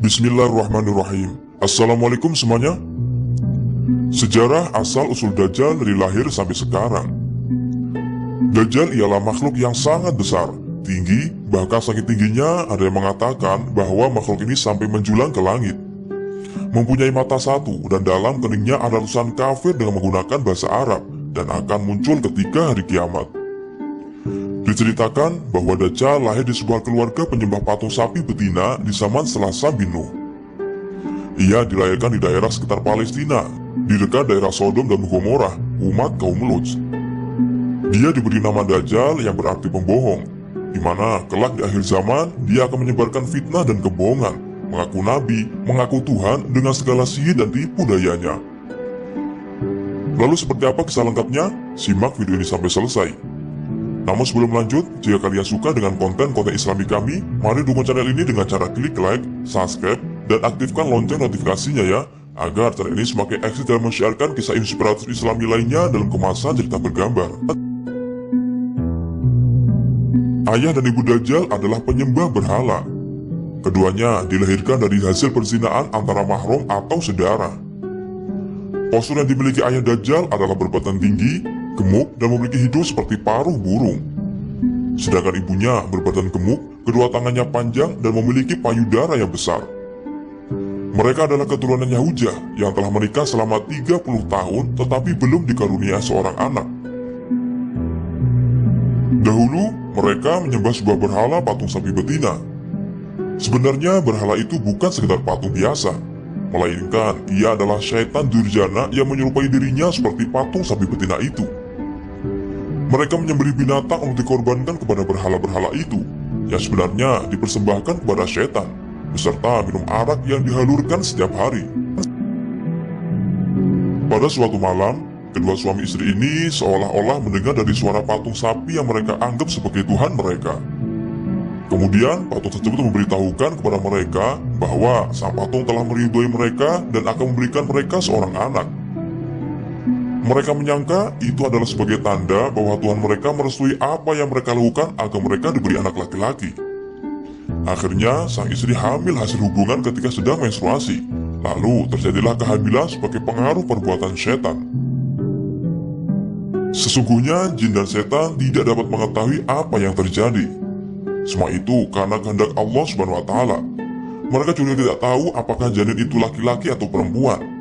Bismillahirrahmanirrahim. Assalamualaikum semuanya. Sejarah asal-usul Dajjal dari lahir sampai sekarang. Dajjal ialah makhluk yang sangat besar, tinggi, bahkan saking tingginya ada yang mengatakan bahwa makhluk ini sampai menjulang ke langit. Mempunyai mata satu dan dalam keningnya ada tulisan kafir dengan menggunakan bahasa Arab dan akan muncul ketika hari kiamat. Diceritakan bahwa Dajjal lahir di sebuah keluarga penyembah patung sapi betina di zaman Selasa bin Nuh. Ia dilahirkan di daerah sekitar Palestina, di dekat daerah Sodom dan Gomorrah, umat kaum Lut. Dia diberi nama Dajjal yang berarti pembohong, di mana kelak di akhir zaman dia akan menyebarkan fitnah dan kebohongan, mengaku nabi, mengaku Tuhan dengan segala sihir dan tipu dayanya. Lalu seperti apa kisah lengkapnya? Simak video ini sampai selesai. Namun sebelum lanjut, jika kalian suka dengan konten-konten islami kami, mari dukung channel ini dengan cara klik like, subscribe, dan aktifkan lonceng notifikasinya ya, agar channel ini semakin eksis dalam mensiarkan kisah inspiratif islami lainnya dalam kemasan cerita bergambar. Ayah dan ibu Dajjal adalah penyembah berhala. Keduanya dilahirkan dari hasil perzinaan antara mahram atau saudara. Postur yang dimiliki ayah Dajjal adalah berbadan tinggi, gemuk, dan memiliki hidung seperti paruh burung. Sedangkan ibunya berbadan gemuk, kedua tangannya panjang, dan memiliki payudara yang besar. Mereka adalah keturunan Yahujah yang telah menikah selama 30 tahun tetapi belum dikarunia seorang anak. Dahulu, mereka menyembah sebuah berhala patung sapi betina. Sebenarnya berhala itu bukan sekedar patung biasa, melainkan ia adalah syaitan durjana yang menyerupai dirinya seperti patung sapi betina itu. Mereka menyembelih binatang untuk dikorbankan kepada berhala-berhala itu, yang sebenarnya dipersembahkan kepada syaitan, beserta minum arak yang dihalurkan setiap hari. Pada suatu malam, kedua suami istri ini seolah-olah mendengar dari suara patung sapi yang mereka anggap sebagai Tuhan mereka. Kemudian patung tersebut memberitahukan kepada mereka bahwa sang patung telah meridhoi mereka dan akan memberikan mereka seorang anak. Mereka menyangka itu adalah sebagai tanda bahwa Tuhan mereka merestui apa yang mereka lakukan agar mereka diberi anak laki-laki. Akhirnya sang istri hamil hasil hubungan ketika sedang menstruasi. Lalu terjadilah kehamilan sebagai pengaruh perbuatan setan. Sesungguhnya jin dan setan tidak dapat mengetahui apa yang terjadi. Semua itu karena kehendak Allah Subhanahu wa Ta'ala. Mereka juga tidak tahu apakah janin itu laki-laki atau perempuan.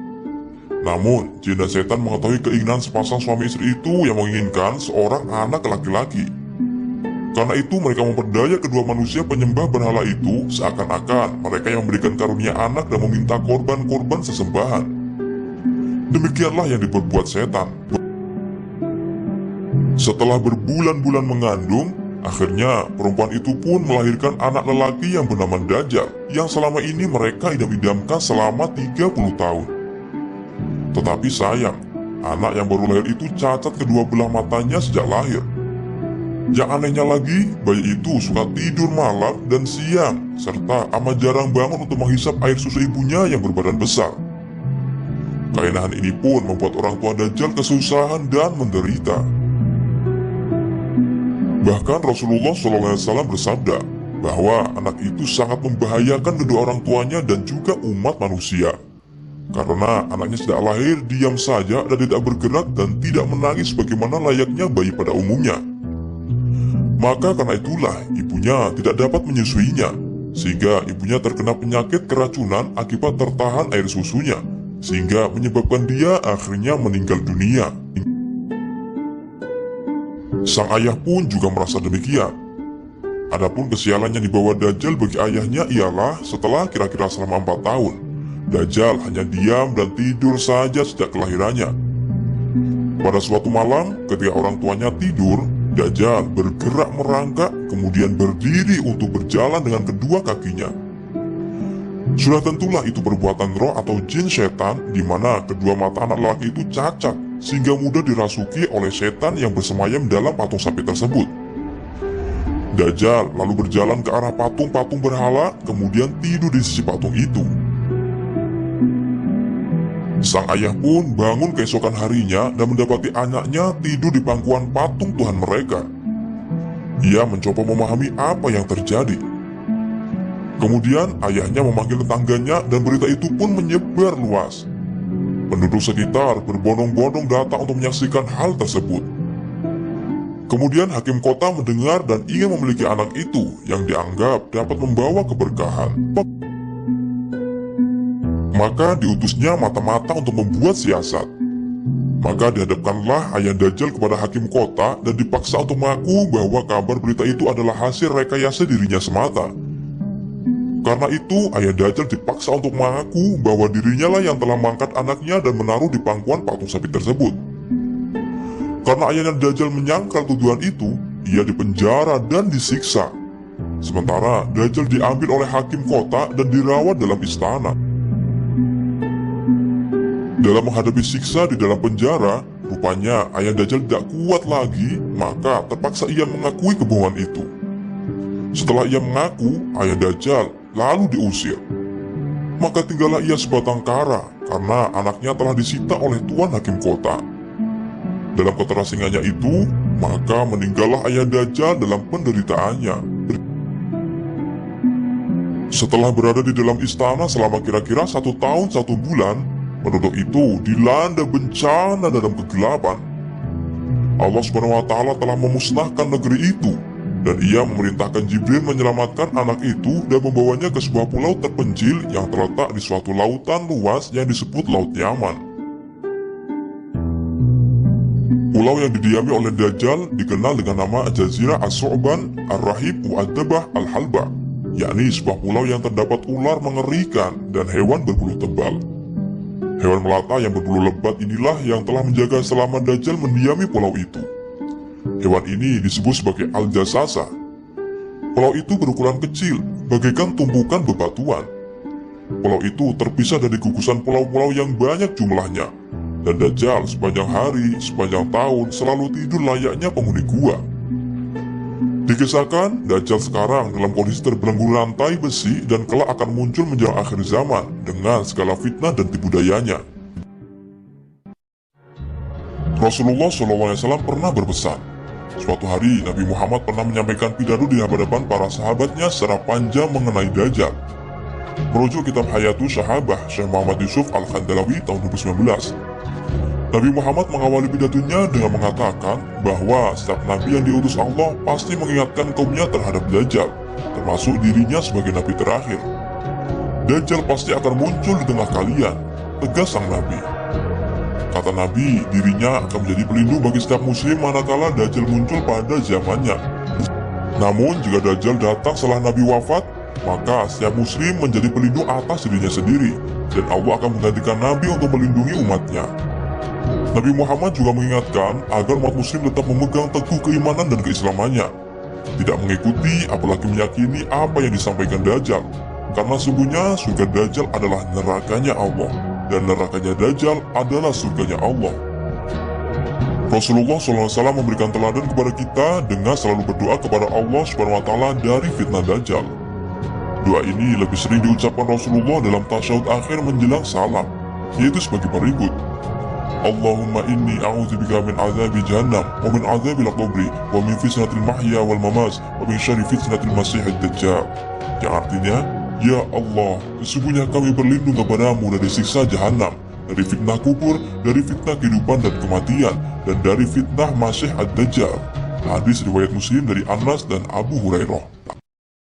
Namun, jin dan setan mengetahui keinginan sepasang suami istri itu yang menginginkan seorang anak laki-laki. Karena itu mereka memperdaya kedua manusia penyembah berhala itu seakan-akan mereka yang memberikan karunia anak dan meminta korban-korban sesembahan. Demikianlah yang diperbuat setan. Setelah berbulan-bulan mengandung, akhirnya perempuan itu pun melahirkan anak lelaki yang bernama Dajjal, yang selama ini mereka idam-idamkan selama 30 tahun. Tetapi sayang, anak yang baru lahir itu cacat kedua belah matanya sejak lahir. Yang anehnya lagi, bayi itu suka tidur malam dan siang, serta amat jarang bangun untuk menghisap air susu ibunya yang berbadan besar. Keanehan ini pun membuat orang tua Dajjal kesusahan dan menderita. Bahkan Rasulullah SAW bersabda bahwa anak itu sangat membahayakan kedua orang tuanya dan juga umat manusia. Karena anaknya sejak lahir diam saja dan tidak bergerak dan tidak menangis sebagaimana layaknya bayi pada umumnya. Maka karena itulah ibunya tidak dapat menyusuinya, sehingga ibunya terkena penyakit keracunan akibat tertahan air susunya, sehingga menyebabkan dia akhirnya meninggal dunia. Sang ayah pun juga merasa demikian. Adapun kesialan yang dibawa Dajjal bagi ayahnya ialah setelah kira-kira selama 4 tahun, Dajjal hanya diam dan tidur saja sejak kelahirannya. Pada suatu malam, ketika orang tuanya tidur, Dajjal bergerak merangkak, kemudian berdiri untuk berjalan dengan kedua kakinya. Sudah tentulah itu perbuatan roh atau jin setan, di mana kedua mata anak lelaki itu cacat, sehingga mudah dirasuki oleh setan yang bersemayam dalam patung sapi tersebut. Dajjal lalu berjalan ke arah patung-patung berhala, kemudian tidur di sisi patung itu. Sang ayah pun bangun keesokan harinya dan mendapati anaknya tidur di pangkuan patung Tuhan mereka. Ia mencoba memahami apa yang terjadi. Kemudian ayahnya memanggil tetangganya dan berita itu pun menyebar luas. Penduduk sekitar berbondong-bondong datang untuk menyaksikan hal tersebut. Kemudian hakim kota mendengar dan ingin memiliki anak itu yang dianggap dapat membawa keberkahan. Maka diutusnya mata-mata untuk membuat siasat. Maka dihadapkanlah ayah Dajjal kepada hakim kota dan dipaksa untuk mengaku bahwa kabar berita itu adalah hasil rekayasa dirinya semata. Karena itu, ayah Dajjal dipaksa untuk mengaku bahwa dirinya lah yang telah mengangkat anaknya dan menaruh di pangkuan patung sapi tersebut. Karena ayahnya Dajjal menyangkal tuduhan itu, ia dipenjara dan disiksa. Sementara Dajjal diambil oleh hakim kota dan dirawat dalam istana. Dalam menghadapi siksa di dalam penjara, rupanya ayah Dajjal tidak kuat lagi, maka terpaksa ia mengakui kebohongan itu. Setelah ia mengaku, ayah Dajjal lalu diusir. Maka tinggallah ia sebatang kara karena anaknya telah disita oleh tuan hakim kota. Dalam keterasingannya itu, maka meninggallah ayah Dajjal dalam penderitaannya. Setelah berada di dalam istana selama kira-kira 1 tahun 1 bulan, penduduk itu dilanda bencana dalam kegelapan. Allah SWT telah memusnahkan negeri itu, dan ia memerintahkan Jibril menyelamatkan anak itu dan membawanya ke sebuah pulau terpencil yang terletak di suatu lautan luas yang disebut Laut Yaman. Pulau yang didiami oleh Dajjal dikenal dengan nama Jazirah As-Su'ban Ar-Rahib Mu'addabah Al-Halba, yakni sebuah pulau yang terdapat ular mengerikan dan hewan berbulu tebal. Hewan melata yang berbulu lebat inilah yang telah menjaga selama Dajjal mendiami pulau itu. Hewan ini disebut sebagai Al-Jasasa. Pulau itu berukuran kecil, bagaikan tumpukan bebatuan. Pulau itu terpisah dari gugusan pulau-pulau yang banyak jumlahnya, dan Dajjal sepanjang hari, sepanjang tahun selalu tidur layaknya penghuni gua. Dikisahkan, Dajjal sekarang dalam kondisi terbelenggu rantai besi dan kelak akan muncul menjelang akhir zaman dengan segala fitnah dan tipu dayanya. Rasulullah SAW pernah berpesan. Suatu hari, Nabi Muhammad pernah menyampaikan pidato di hadapan para sahabatnya secara panjang mengenai Dajjal. Merujuk kitab Hayatu Sahabah Syekh Muhammad Yusuf Al-Khandalawi tahun 2019, Nabi Muhammad mengawali pidatonya dengan mengatakan bahwa setiap Nabi yang diutus Allah pasti mengingatkan kaumnya terhadap Dajjal, termasuk dirinya sebagai Nabi terakhir. Dajjal pasti akan muncul di tengah kalian, tegas sang Nabi. Kata Nabi, dirinya akan menjadi pelindung bagi setiap muslim manakala Dajjal muncul pada zamannya. Namun, jika Dajjal datang setelah Nabi wafat, maka setiap muslim menjadi pelindung atas dirinya sendiri, dan Allah akan menggantikan Nabi untuk melindungi umatnya. Nabi Muhammad juga mengingatkan agar umat muslim tetap memegang teguh keimanan dan keislamannya, tidak mengikuti apalagi meyakini apa yang disampaikan Dajjal, karena sungguhnya surga Dajjal adalah nerakanya Allah, dan nerakanya Dajjal adalah surganya Allah. Rasulullah SAW memberikan teladan kepada kita dengan selalu berdoa kepada Allah SWT dari fitnah Dajjal. Doa ini lebih sering diucapkan Rasulullah dalam tasyahud akhir menjelang salam, yaitu sebagai berikut: Allahumma inni a'udzubika min azabi jahannam wa min azabil qabri wa min fitnatil mahya wal mamat wa min syarri fitnatil masiihid dajjal. Yang artinya, ya Allah, sesungguhnya kami berlindung kepadamu dari siksa jahanam, dari fitnah kubur, dari fitnah kehidupan dan kematian, dan dari fitnah Masih ad-Dajjal. Hadis riwayat Muslim dari Anas dan Abu Hurairah.